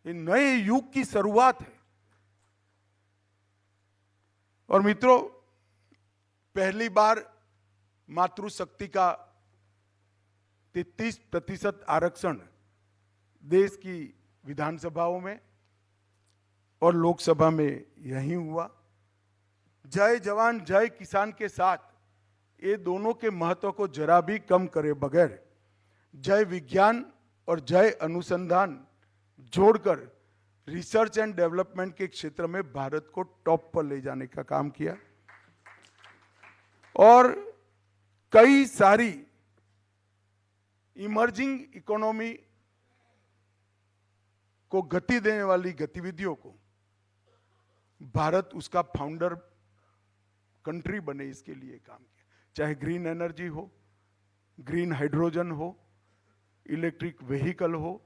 ये नए युग की शुरुआत है। और मित्रों, पहली बार मातृशक्ति का 33% आरक्षण देश की विधानसभाओं में और लोकसभा में यही हुआ। जय जवान जय किसान के साथ ये दोनों के महत्व को जरा भी कम करे बगैर जय विज्ञान और जय अनुसंधान जोड़कर रिसर्च एंड डेवलपमेंट के क्षेत्र में भारत को टॉप पर ले जाने का काम किया और कई सारी इमर्जिंग इकोनॉमी को गति देने वाली गतिविधियों को भारत उसका फाउंडर कंट्री बने, इसके लिए काम किया। चाहे ग्रीन एनर्जी हो, ग्रीन हाइड्रोजन हो, इलेक्ट्रिक व्हीकल हो,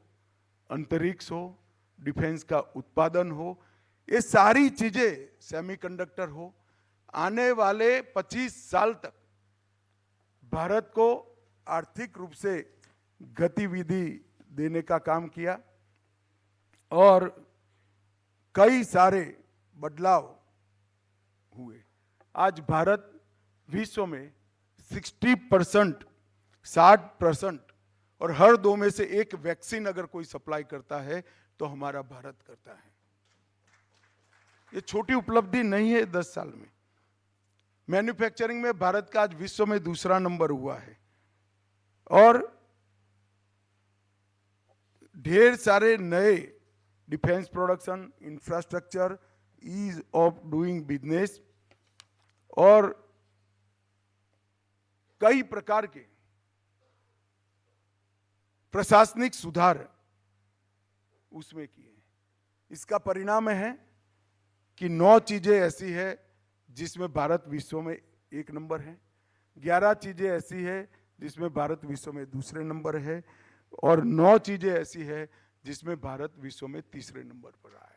अंतरिक्ष हो, डिफेंस का उत्पादन हो, ये सारी चीजें, सेमीकंडक्टर हो, आने वाले 25 साल तक भारत को आर्थिक रूप से गतिविधि देने का काम किया और कई सारे बदलाव हुए। आज भारत विश्व में 60% और हर 2 में से 1 वैक्सीन अगर कोई सप्लाई करता है तो हमारा भारत करता है। ये छोटी उपलब्धि नहीं है 10 साल में। मैन्युफैक्चरिंग में भारत का आज विश्व में दूसरा नंबर हुआ है और ढेर सारे नए defence production, infrastructure, ease of doing business और कई प्रकार के प्रशासनिक सुधार उसमें किए हैं। इसका परिणाम है कि 9 चीजें ऐसी है जिसमें भारत विश्व में 1 नंबर है, 11 चीजें ऐसी है जिसमें भारत विश्व में दूसरे नंबर है और 9 चीजें ऐसी है जिसमें भारत विश्व में तीसरे नंबर पर आया है।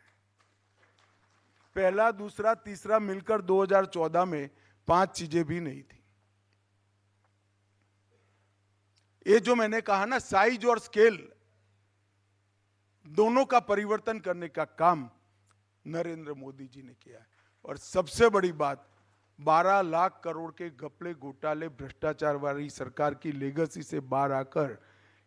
पहला, दूसरा, तीसरा मिलकर 2014 में 5 चीजें भी नहीं थी। ये जो मैंने कहा ना, साइज और स्केल दोनों का परिवर्तन करने का काम नरेंद्र मोदी जी ने किया है। और सबसे बड़ी बात, 12 लाख करोड़ के घपले, घोटाले, भ्रष्टाचार वाली सरकार की लेगेसी से बाहर आकर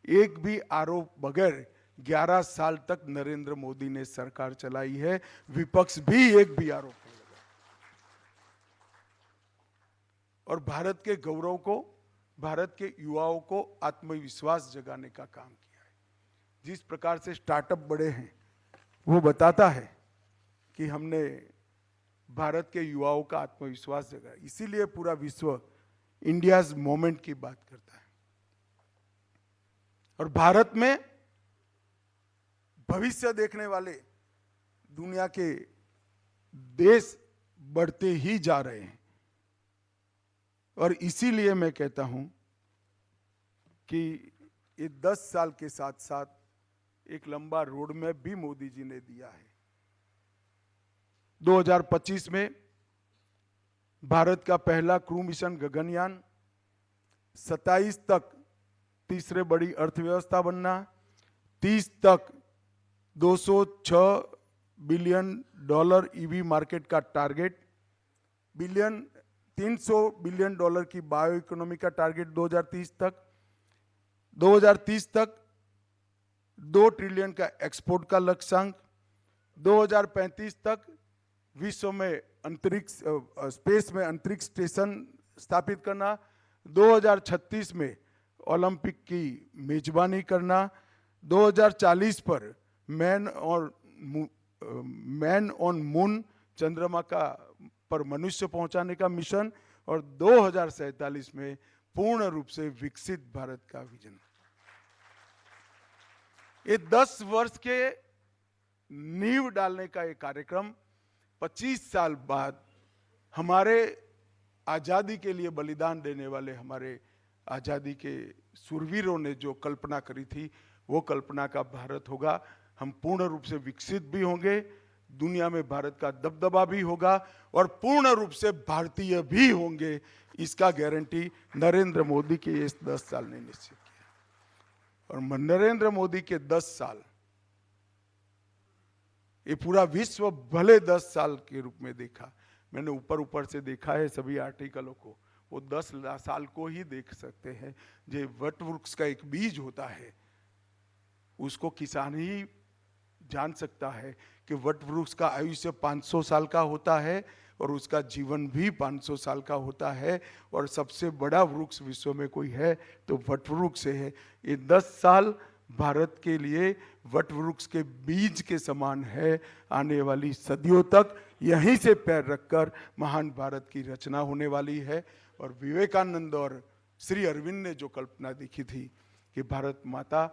एक भी आरोप बगैर 11 साल तक नरेंद्र मोदी ने सरकार चलाई है। विपक्ष भी एक भी आरोप नहीं लगा और भारत के गौरव को, भारत के युवाओं को आत्मविश्वास जगाने का काम किया है। जिस प्रकार से स्टार्टअप बढ़े हैं वो बताता है कि हमने भारत के युवाओं का आत्मविश्वास जगाया। इसीलिए पूरा विश्व इंडियाज मोमेंट की बात करता है और भारत में भविष्य देखने वाले दुनिया के देश बढ़ते ही जा रहे हैं। और इसीलिए मैं कहता हूं कि ये 10 साल के साथ साथ एक लंबा रोड मैप भी मोदी जी ने दिया है। 2025 में भारत का पहला क्रू मिशन गगनयान, 27 तक तीसरे बड़ी अर्थव्यवस्था बनना, 30 तक $206 बिलियन ईवी मार्केट का टारगेट, 300 बिलियन डॉलर की बायो इकोनॉमी का टारगेट 2030 तक, 2030 तक 2 ट्रिलियन का एक्सपोर्ट का लक्ष्यांक, 2035 तक विश्व में अंतरिक्ष, स्पेस में अंतरिक्ष स्टेशन स्थापित करना, 2036 में ओलंपिक की मेजबानी करना, 2040 पर मैन ऑन मून, चंद्रमा का पर मनुष्य पहुंचाने का मिशन और 2047 में पूर्ण रूप से विकसित भारत का विजन। ये 10 वर्ष के नींव डालने का एक कार्यक्रम 25 साल बाद हमारे आजादी के लिए बलिदान देने वाले हमारे आजादी के शूरवीरों ने जो कल्पना करी थी, वो कल्पना का भारत होगा। हम पूर्ण रूप से विकसित भी होंगे, दुनिया में भारत का दबदबा भी होगा और पूर्ण रूप से भारतीय भी होंगे। इसका गारंटी नरेंद्र मोदी के इस 10 साल ने निश्चित किया। और नरेंद्र मोदी के 10 साल ये पूरा विश्व भले 10 साल के रूप में देखा, मैंने ऊपर ऊपर से देखा है सभी आर्टिकलों को, वो 10 साल को ही देख सकते हैं। जो वट वृक्ष का एक बीज होता है उसको किसान ही जान सकता है कि वट वृक्ष का आयुष्य 500 साल का होता है और उसका जीवन भी 500 साल का होता है, और सबसे बड़ा वृक्ष विश्व में कोई है तो वट वृक्ष है। ये 10 साल भारत के लिए वट वृक्ष के बीज के समान है। आने वाली सदियों तक यहीं से पैर रखकर महान भारत की रचना होने वाली है। और विवेकानंद और श्री अरविंद ने जो कल्पना देखी थी कि भारत माता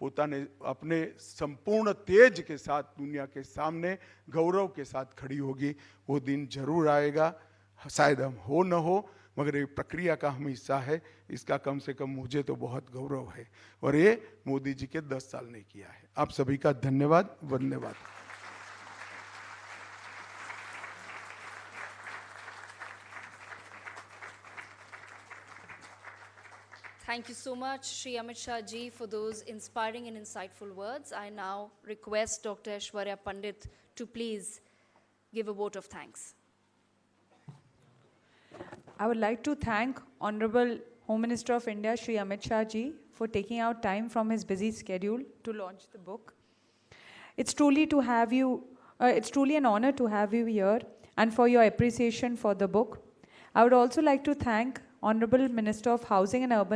पोताने अपने संपूर्ण तेज के साथ दुनिया के सामने गौरव के साथ खड़ी होगी, वो दिन जरूर आएगा। शायद हम हो न हो, मगर ये प्रक्रिया का हम हिस्सा है, इसका कम से कम मुझे तो बहुत गौरव है। और ये मोदी जी के 10 साल ने किया है। आप सभी का धन्यवाद, धन्यवाद। Thank you so much, Shri Amit Shah ji, for those inspiring and insightful words. I now request Dr. Aishwarya Pandit to please give a vote of thanks. I would like to thank Honorable Home Minister of India, Shri Amit Shah ji, for taking out time from his busy schedule to launch the book. It's truly an honor to have you here and for your appreciation for the book. I would also like to thank Honorable Minister of Housing and Urban